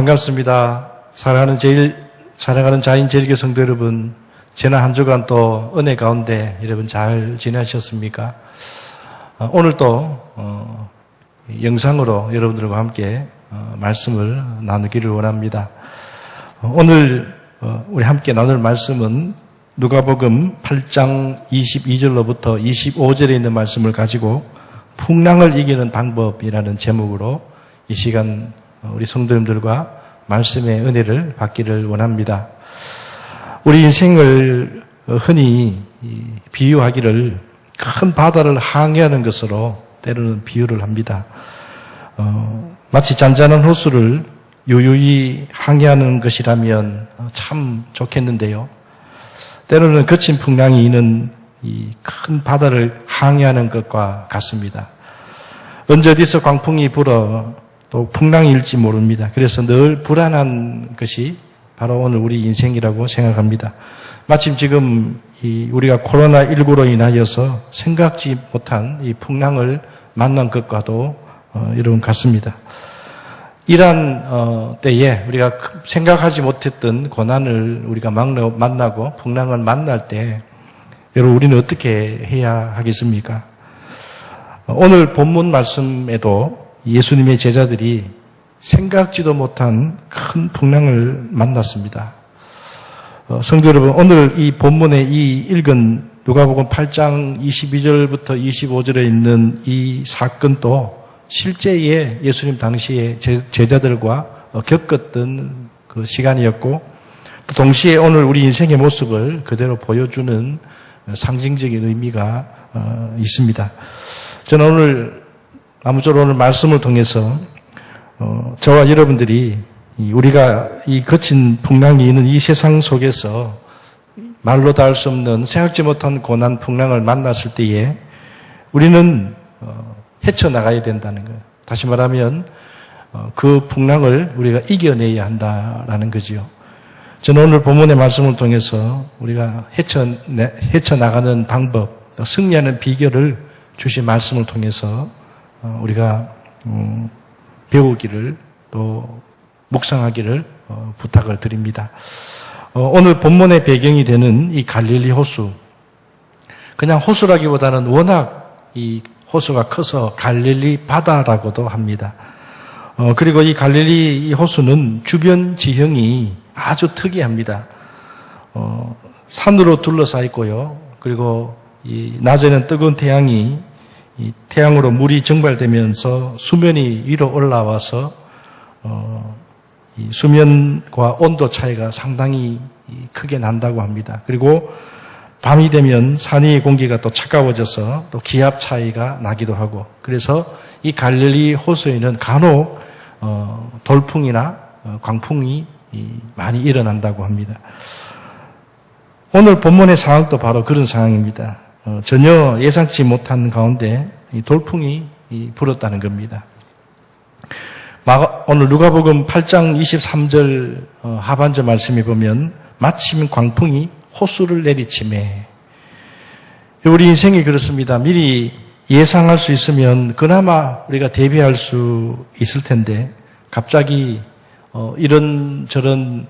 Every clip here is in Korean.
반갑습니다. 사랑하는 자인 제일교 성도 여러분, 지난 한 주간 또 은혜 가운데 여러분 잘 지내셨습니까? 오늘 또 영상으로 여러분들과 함께 말씀을 나누기를 원합니다. 오늘 우리 함께 나눌 말씀은 누가복음 8장 22절로부터 25절에 있는 말씀을 가지고 풍랑을 이기는 방법이라는 제목으로 이 시간 우리 성도님들과 말씀의 은혜를 받기를 원합니다. 우리 인생을 흔히 비유하기를 큰 바다를 항해하는 것으로 때로는 비유를 합니다. 마치 잔잔한 호수를 유유히 항해하는 것이라면 참 좋겠는데요. 때로는 거친 풍랑이 있는 이 큰 바다를 항해하는 것과 같습니다. 언제 어디서 광풍이 불어 또 풍랑일지 모릅니다. 그래서 늘 불안한 것이 바로 오늘 우리 인생이라고 생각합니다. 마침 지금 우리가 코로나19로 인하여서 생각지 못한 이 풍랑을 만난 것과도 여러분 같습니다. 이러한 때에 우리가 생각하지 못했던 고난을 우리가 만나고 풍랑을 만날 때 여러분 우리는 어떻게 해야 하겠습니까? 오늘 본문 말씀에도 예수님의 제자들이 생각지도 못한 큰 풍랑을 만났습니다. 성도 여러분, 오늘 이 본문에 이 읽은 누가복음 8장 22절부터 25절에 있는 이 사건도 실제의 예수님 당시에 제자들과 겪었던 그 시간이었고, 또 동시에 오늘 우리 인생의 모습을 그대로 보여주는 상징적인 의미가 있습니다. 저는 오늘 말씀을 통해서 저와 여러분들이 우리가 이 거친 풍랑이 있는 이 세상 속에서 말로 다 할 수 없는 생각지 못한 고난 풍랑을 만났을 때에 우리는 헤쳐나가야 된다는 거예요. 다시 말하면 그 풍랑을 우리가 이겨내야 한다라는 거지요. 저는 오늘 본문의 말씀을 통해서 우리가 헤쳐나가는 방법, 승리하는 비결을 주신 말씀을 통해서 우리가 배우기를 또 묵상하기를 부탁을 드립니다. 오늘 본문의 배경이 되는 이 갈릴리 호수, 그냥 호수라기보다는 워낙 이 호수가 커서 갈릴리 바다라고도 합니다. 그리고 이 갈릴리 이 호수는 주변 지형이 아주 특이합니다. 산으로 둘러싸여 있고요. 그리고 이 낮에는 뜨거운 태양이 이 태양으로 물이 증발되면서 수면이 위로 올라와서 이 수면과 온도 차이가 상당히 크게 난다고 합니다. 그리고 밤이 되면 산 위의 공기가 또 차가워져서 또 기압 차이가 나기도 하고, 그래서 이 갈릴리 호수에는 간혹 돌풍이나 광풍이 많이 일어난다고 합니다. 오늘 본문의 상황도 바로 그런 상황입니다. 전혀 예상치 못한 가운데 돌풍이 불었다는 겁니다. 오늘 누가복음 8장 23절 하반절 말씀에 보면 마침 광풍이 호수를 내리치매, 우리 인생이 그렇습니다. 미리 예상할 수 있으면 그나마 우리가 대비할 수 있을 텐데 갑자기 이런저런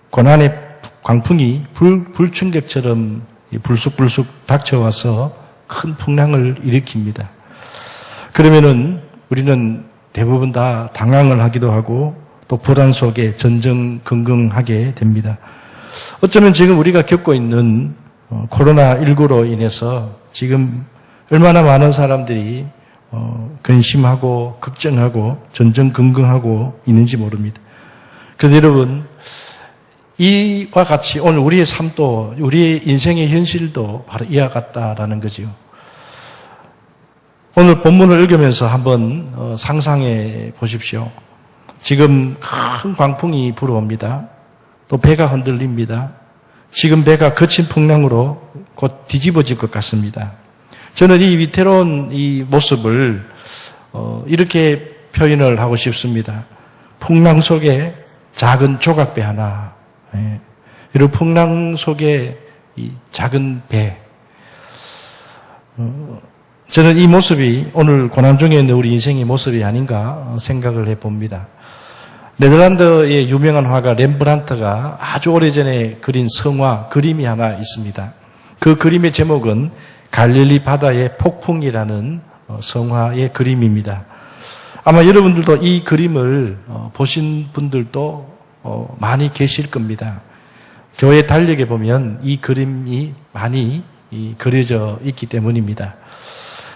고난의 광풍이 불충격처럼 불쑥불쑥 닥쳐와서 큰 풍랑을 일으킵니다. 그러면은 우리는 대부분 다 당황을 하기도 하고 또 불안 속에 전전긍긍하게 됩니다. 어쩌면 지금 우리가 겪고 있는 코로나19로 인해서 지금 얼마나 많은 사람들이 근심하고 걱정하고 전전긍긍하고 있는지 모릅니다. 그런데 여러분, 이와 같이 오늘 우리의 삶도, 우리의 인생의 현실도 바로 이와 같다라는 거지요. 오늘 본문을 읽으면서 한번 상상해 보십시오. 지금 큰 광풍이 불어옵니다. 또 배가 흔들립니다. 지금 배가 거친 풍랑으로 곧 뒤집어질 것 같습니다. 저는 이 위태로운 이 모습을 이렇게 표현을 하고 싶습니다. 풍랑 속에 작은 조각배 하나, 이런 풍랑 속에 이 작은 배. 저는 이 모습이 오늘 고난 중에 있는 우리 인생의 모습이 아닌가 생각을 해봅니다. 네덜란드의 유명한 화가 렘브란트가 아주 오래전에 그린 성화 그림이 하나 있습니다. 그 그림의 제목은 갈릴리 바다의 폭풍이라는 성화의 그림입니다. 아마 여러분들도 이 그림을 보신 분들도 많이 계실 겁니다. 교회 달력에 보면 이 그림이 많이 그려져 있기 때문입니다.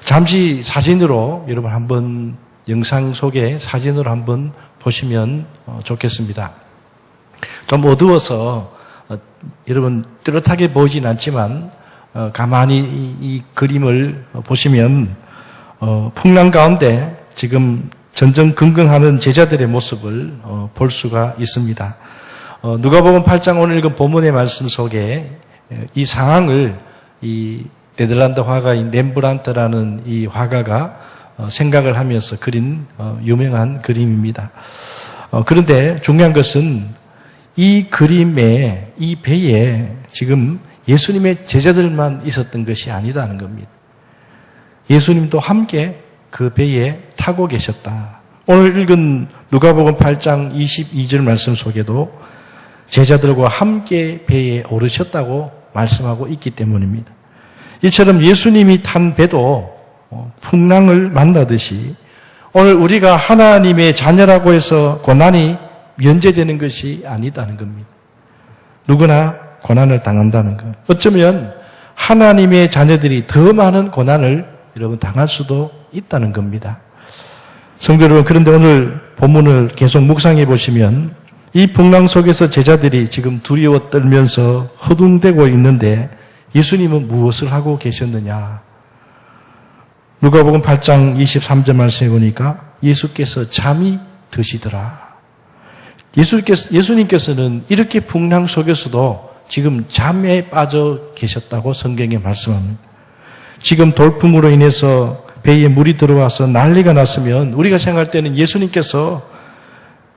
잠시 사진으로 여러분 한번 영상 속에 사진으로 한번 보시면 좋겠습니다. 좀 어두워서 여러분 뚜렷하게 보이진 않지만 가만히 이 그림을 보시면 풍랑 가운데 지금 전전긍긍하는 제자들의 모습을 볼 수가 있습니다. 누가복음 8장 오늘 읽은 본문의 말씀 속에 이 상황을 이 네덜란드 화가인 렘브란트라는 이 화가가 생각을 하면서 그린 유명한 그림입니다. 그런데 중요한 것은 이 그림에 이 배에 지금 예수님의 제자들만 있었던 것이 아니다는 겁니다. 예수님도 함께 그 배에 타고 계셨다. 오늘 읽은 누가복음 8장 22절 말씀 속에도 제자들과 함께 배에 오르셨다고 말씀하고 있기 때문입니다. 이처럼 예수님이 탄 배도 풍랑을 만나듯이 오늘 우리가 하나님의 자녀라고 해서 고난이 면제되는 것이 아니다는 겁니다. 누구나 고난을 당한다는 것. 어쩌면 하나님의 자녀들이 더 많은 고난을 여러분 당할 수도 있다는 겁니다. 성도 여러분, 그런데 오늘 본문을 계속 묵상해 보시면 이 풍랑 속에서 제자들이 지금 두려워 떨면서 허둥대고 있는데 예수님은 무엇을 하고 계셨느냐? 누가복음 8장 23절 말씀해 보니까 예수께서 잠이 드시더라. 예수님께서는 이렇게 풍랑 속에서도 지금 잠에 빠져 계셨다고 성경에 말씀합니다. 지금 돌풍으로 인해서 배에 물이 들어와서 난리가 났으면 우리가 생각할 때는 예수님께서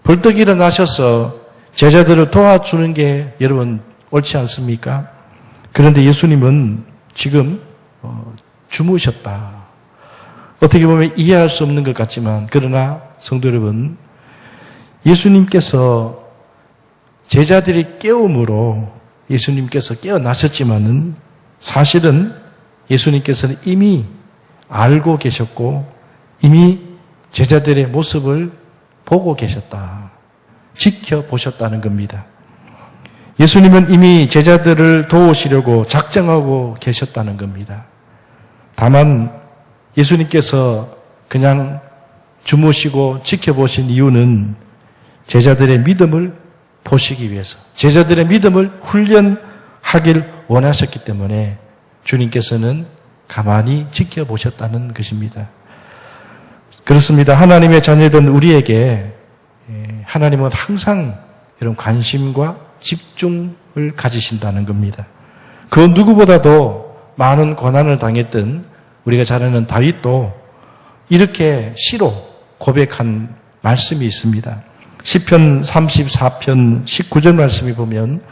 벌떡 일어나셔서 제자들을 도와주는 게 여러분 옳지 않습니까? 그런데 예수님은 지금 주무셨다. 어떻게 보면 이해할 수 없는 것 같지만 그러나 성도 여러분, 예수님께서 제자들이 깨움으로 예수님께서 깨어나셨지만은 사실은 예수님께서는 이미 알고 계셨고 이미 제자들의 모습을 보고 계셨다. 지켜보셨다는 겁니다. 예수님은 이미 제자들을 도우시려고 작정하고 계셨다는 겁니다. 다만 예수님께서 그냥 주무시고 지켜보신 이유는 제자들의 믿음을 보시기 위해서, 제자들의 믿음을 훈련하길 원하셨기 때문에 주님께서는 가만히 지켜보셨다는 것입니다. 그렇습니다. 하나님의 자녀된 우리에게 하나님은 항상 이런 관심과 집중을 가지신다는 겁니다. 그 누구보다도 많은 고난을 당했던 우리가 잘 아는 다윗도 이렇게 시로 고백한 말씀이 있습니다. 시편 34편 19절 말씀이 보면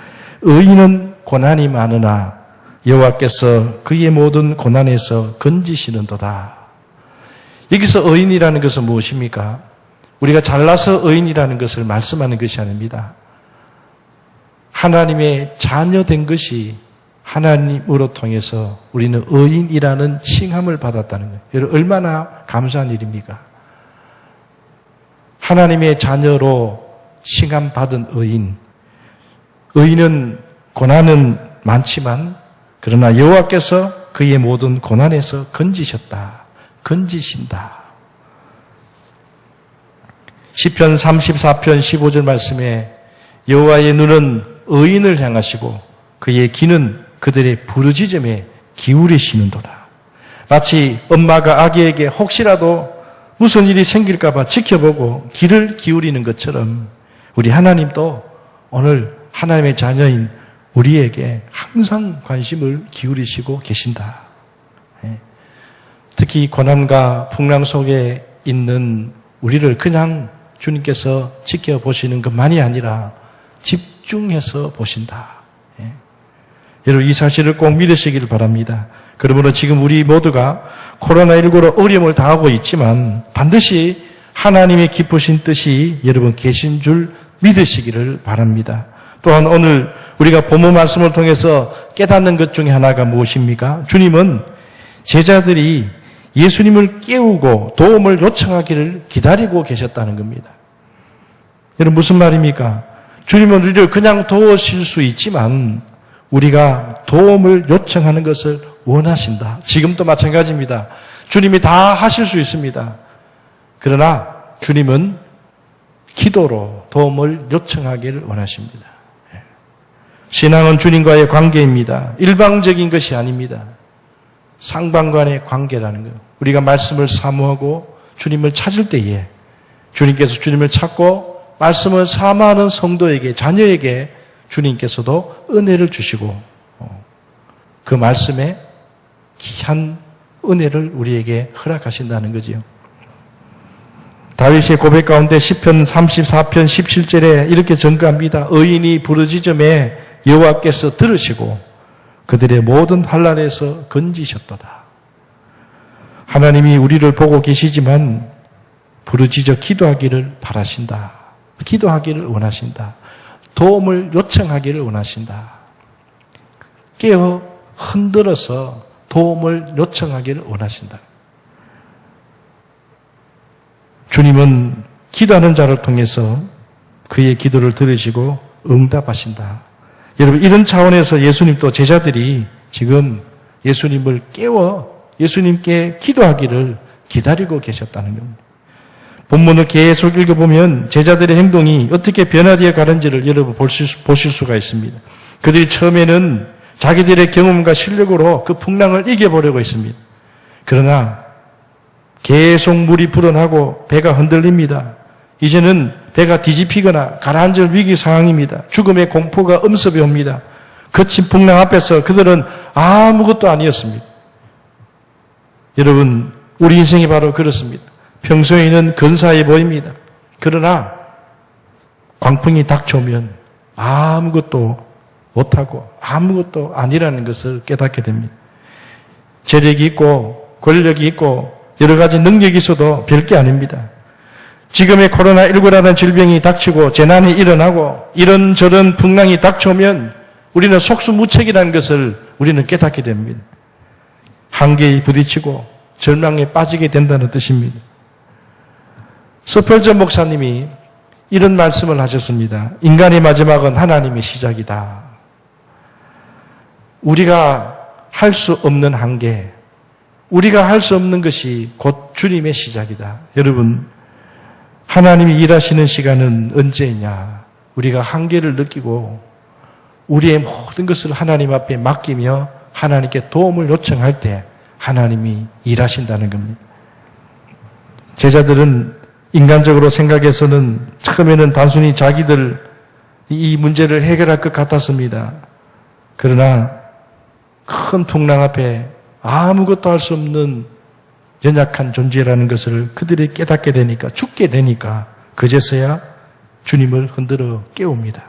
의인은 고난이 많으나 여호와께서 그의 모든 고난에서 건지시는도다. 여기서 의인이라는 것은 무엇입니까? 우리가 잘나서 의인이라는 것을 말씀하는 것이 아닙니다. 하나님의 자녀된 것이 하나님으로 통해서 우리는 의인이라는 칭함을 받았다는 거예요. 여러분 얼마나 감사한 일입니까? 하나님의 자녀로 칭함받은 의인. 의인은 고난은 많지만 그러나 여호와께서 그의 모든 고난에서 건지셨다. 건지신다. 시편 34편 15절 말씀에 여호와의 눈은 의인을 향하시고 그의 귀는 그들의 부르짖음에 기울이시는도다. 마치 엄마가 아기에게 혹시라도 무슨 일이 생길까 봐 지켜보고 귀를 기울이는 것처럼 우리 하나님도 오늘 하나님의 자녀인 우리에게 항상 관심을 기울이시고 계신다. 특히 고난과 풍랑 속에 있는 우리를 그냥 주님께서 지켜보시는 것만이 아니라 집중해서 보신다. 여러분 이 사실을 꼭 믿으시길 바랍니다. 그러므로 지금 우리 모두가 코로나19로 어려움을 당하고 있지만 반드시 하나님의 기쁘신 뜻이 여러분 계신 줄 믿으시기를 바랍니다. 또한 오늘 우리가 본문 말씀을 통해서 깨닫는 것 중에 하나가 무엇입니까? 주님은 제자들이 예수님을 깨우고 도움을 요청하기를 기다리고 계셨다는 겁니다. 여러분 무슨 말입니까? 주님은 우리를 그냥 도우실 수 있지만 우리가 도움을 요청하는 것을 원하신다. 지금도 마찬가지입니다. 주님이 다 하실 수 있습니다. 그러나 주님은 기도로 도움을 요청하기를 원하십니다. 신앙은 주님과의 관계입니다. 일방적인 것이 아닙니다. 상방간의 관계라는 거예요. 우리가 말씀을 사모하고 주님을 찾을 때에 주님께서 주님을 찾고 말씀을 사모하는 성도에게, 자녀에게 주님께서도 은혜를 주시고 그 말씀에 귀한 은혜를 우리에게 허락하신다는 거지요. 다윗의 고백 가운데 시편 34편 17절에 이렇게 전가합니다. 의인이 부르짖음에 여호와께서 들으시고 그들의 모든 환난에서 건지셨도다. 하나님이 우리를 보고 계시지만 부르짖어 기도하기를 바라신다. 기도하기를 원하신다. 도움을 요청하기를 원하신다. 깨어 흔들어서 도움을 요청하기를 원하신다. 주님은 기도하는 자를 통해서 그의 기도를 들으시고 응답하신다. 여러분 이런 차원에서 예수님도 제자들이 지금 예수님을 깨워 예수님께 기도하기를 기다리고 계셨다는 겁니다. 본문을 계속 읽어보면 제자들의 행동이 어떻게 변화되어 가는지를 여러분 보실 수가 있습니다. 그들이 처음에는 자기들의 경험과 실력으로 그 풍랑을 이겨보려고 했습니다. 그러나 계속 물이 불어나고 배가 흔들립니다. 이제는 배가 뒤집히거나 가라앉을 위기 상황입니다. 죽음의 공포가 엄습해 옵니다. 거친 풍랑 앞에서 그들은 아무것도 아니었습니다. 여러분 우리 인생이 바로 그렇습니다. 평소에는 근사해 보입니다. 그러나 광풍이 닥쳐오면 아무것도 못하고 아무것도 아니라는 것을 깨닫게 됩니다. 재력이 있고 권력이 있고 여러 가지 능력이 있어도 별게 아닙니다. 지금의 코로나19라는 질병이 닥치고 재난이 일어나고 이런저런 풍랑이 닥쳐오면 우리는 속수무책이라는 것을 우리는 깨닫게 됩니다. 한계에 부딪히고 절망에 빠지게 된다는 뜻입니다. 스펄전 목사님이 이런 말씀을 하셨습니다. 인간의 마지막은 하나님의 시작이다. 우리가 할 수 없는 한계, 우리가 할 수 없는 것이 곧 주님의 시작이다. 여러분, 하나님이 일하시는 시간은 언제냐? 우리가 한계를 느끼고 우리의 모든 것을 하나님 앞에 맡기며 하나님께 도움을 요청할 때 하나님이 일하신다는 겁니다. 제자들은 인간적으로 생각해서는 처음에는 단순히 자기들 이 문제를 해결할 것 같았습니다. 그러나 큰 풍랑 앞에 아무것도 할 수 없는 연약한 존재라는 것을 그들이 깨닫게 되니까, 죽게 되니까 그제서야 주님을 흔들어 깨웁니다.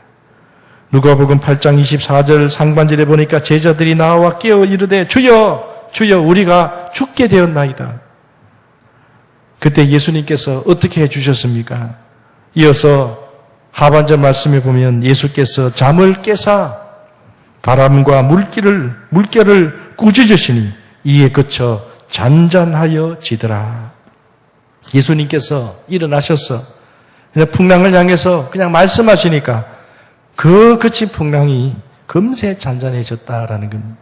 누가복음 8장 24절 상반절에 보니까 제자들이 나와 깨어 이르되 주여 주여 우리가 죽게 되었나이다. 그때 예수님께서 어떻게 해주셨습니까? 이어서 하반절 말씀에 보면 예수께서 잠을 깨사 바람과 물결을 꾸짖으시니 이에 그쳐 잔잔하여 지더라. 예수님께서 일어나셔서 그냥 풍랑을 향해서 그냥 말씀하시니까 그 그친 풍랑이 금세 잔잔해졌다라는 겁니다.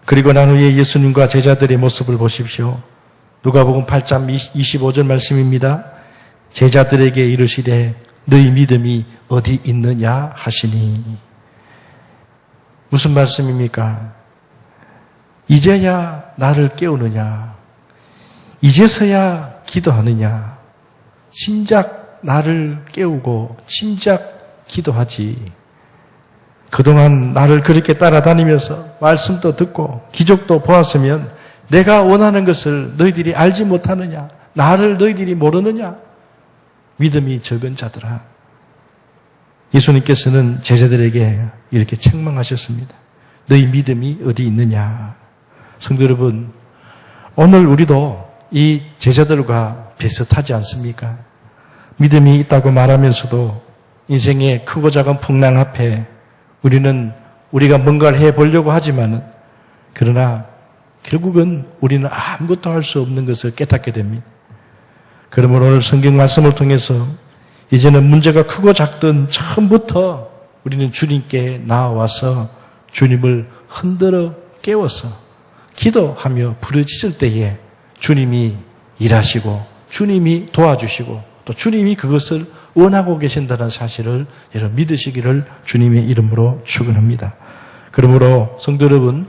그리고 난 후에 예수님과 제자들의 모습을 보십시오. 누가복음 8장 25절 말씀입니다. 제자들에게 이르시되 너희 믿음이 어디 있느냐 하시니. 무슨 말씀입니까? 이제야 나를 깨우느냐? 이제서야 기도하느냐? 진작 나를 깨우고 진작 기도하지. 그동안 나를 그렇게 따라다니면서 말씀도 듣고 기적도 보았으면 내가 원하는 것을 너희들이 알지 못하느냐? 나를 너희들이 모르느냐? 믿음이 적은 자들아. 예수님께서는 제자들에게 이렇게 책망하셨습니다. 너희 믿음이 어디 있느냐? 성도 여러분, 오늘 우리도 이 제자들과 비슷하지 않습니까? 믿음이 있다고 말하면서도 인생의 크고 작은 풍랑 앞에 우리가 뭔가를 해보려고 하지만은 그러나 결국은 우리는 아무것도 할 수 없는 것을 깨닫게 됩니다. 그러므로 오늘 성경 말씀을 통해서 이제는 문제가 크고 작든 처음부터 우리는 주님께 나와서 주님을 흔들어 깨워서 기도하며 부르짖을 때에 주님이 일하시고 주님이 도와주시고 또 주님이 그것을 원하고 계신다는 사실을 여러분 믿으시기를 주님의 이름으로 축원합니다. 그러므로 성도 여러분,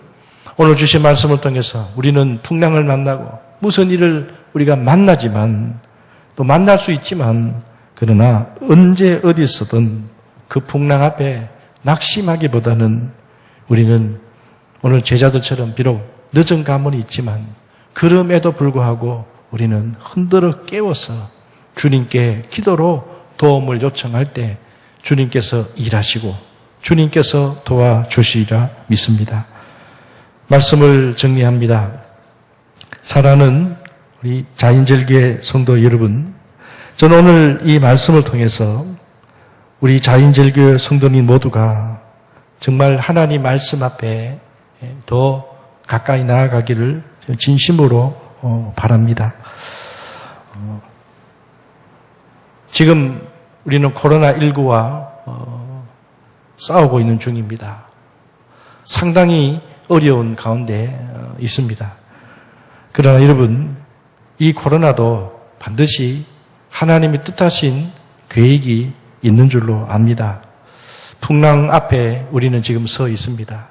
오늘 주신 말씀을 통해서 우리는 풍랑을 만나고 무슨 일을 우리가 만나지만 또 만날 수 있지만 그러나 언제 어디서든 그 풍랑 앞에 낙심하기보다는 우리는 오늘 제자들처럼 비록 늦은 감은 있지만 그럼에도 불구하고 우리는 흔들어 깨워서 주님께 기도로 도움을 요청할 때 주님께서 일하시고 주님께서 도와주시리라 믿습니다. 말씀을 정리합니다. 사랑하는 우리 자인절교회 성도 여러분, 저는 오늘 이 말씀을 통해서 우리 자인절교회 성도님 모두가 정말 하나님 말씀 앞에 더 가까이 나아가기를 진심으로 바랍니다. 지금 우리는 코로나19와 싸우고 있는 중입니다. 상당히 어려운 가운데 있습니다. 그러나 여러분, 이 코로나도 반드시 하나님이 뜻하신 계획이 있는 줄로 압니다. 풍랑 앞에 우리는 지금 서 있습니다.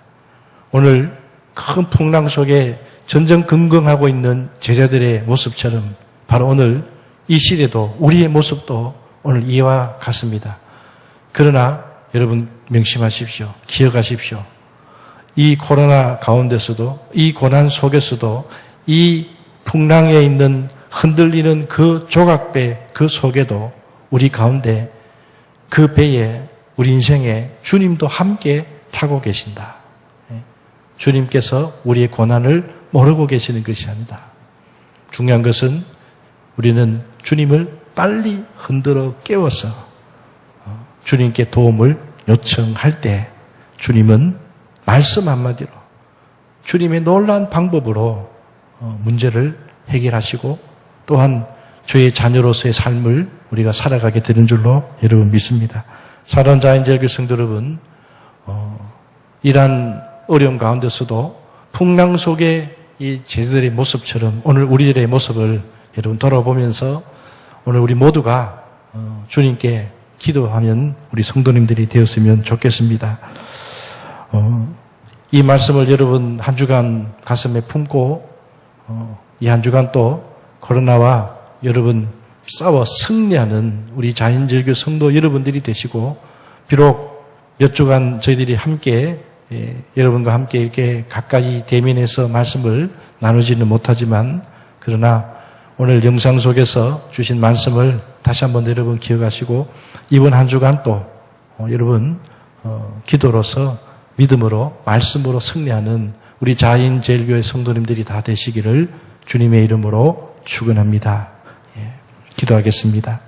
오늘 큰 풍랑 속에 전전긍긍하고 있는 제자들의 모습처럼 바로 오늘 이 시대도 우리의 모습도 오늘 이와 같습니다. 그러나 여러분 명심하십시오. 기억하십시오. 이 코로나 가운데서도 이 고난 속에서도 이 풍랑에 있는 흔들리는 그 조각배 그 속에도 우리 가운데 그 배에 우리 인생에 주님도 함께 타고 계신다. 주님께서 우리의 고난을 모르고 계시는 것이 아니다. 중요한 것은 우리는 주님을 빨리 흔들어 깨워서 주님께 도움을 요청할 때 주님은 말씀 한마디로 주님의 놀라운 방법으로 문제를 해결하시고 또한 주의 자녀로서의 삶을 우리가 살아가게 되는 줄로 여러분 믿습니다. 사랑하는 자인절교 성도 여러분, 이러한 어려움 가운데서도 풍랑 속에 이 제자들의 모습처럼 오늘 우리들의 모습을 여러분 돌아보면서 오늘 우리 모두가 주님께 기도하면 우리 성도님들이 되었으면 좋겠습니다. 이 말씀을 여러분 한 주간 가슴에 품고 이 한 주간 또 코로나와 여러분 싸워 승리하는 우리 자인절교 성도 여러분들이 되시고 비록 몇 주간 저희들이 함께 여러분과 함께 이렇게 가까이 대면해서 말씀을 나누지는 못하지만 그러나 오늘 영상 속에서 주신 말씀을 다시 한번 여러분 기억하시고 이번 한 주간 또 여러분 기도로서 믿음으로 말씀으로 승리하는 우리 자인제일교회 성도님들이 다 되시기를 주님의 이름으로 축원합니다. 기도하겠습니다.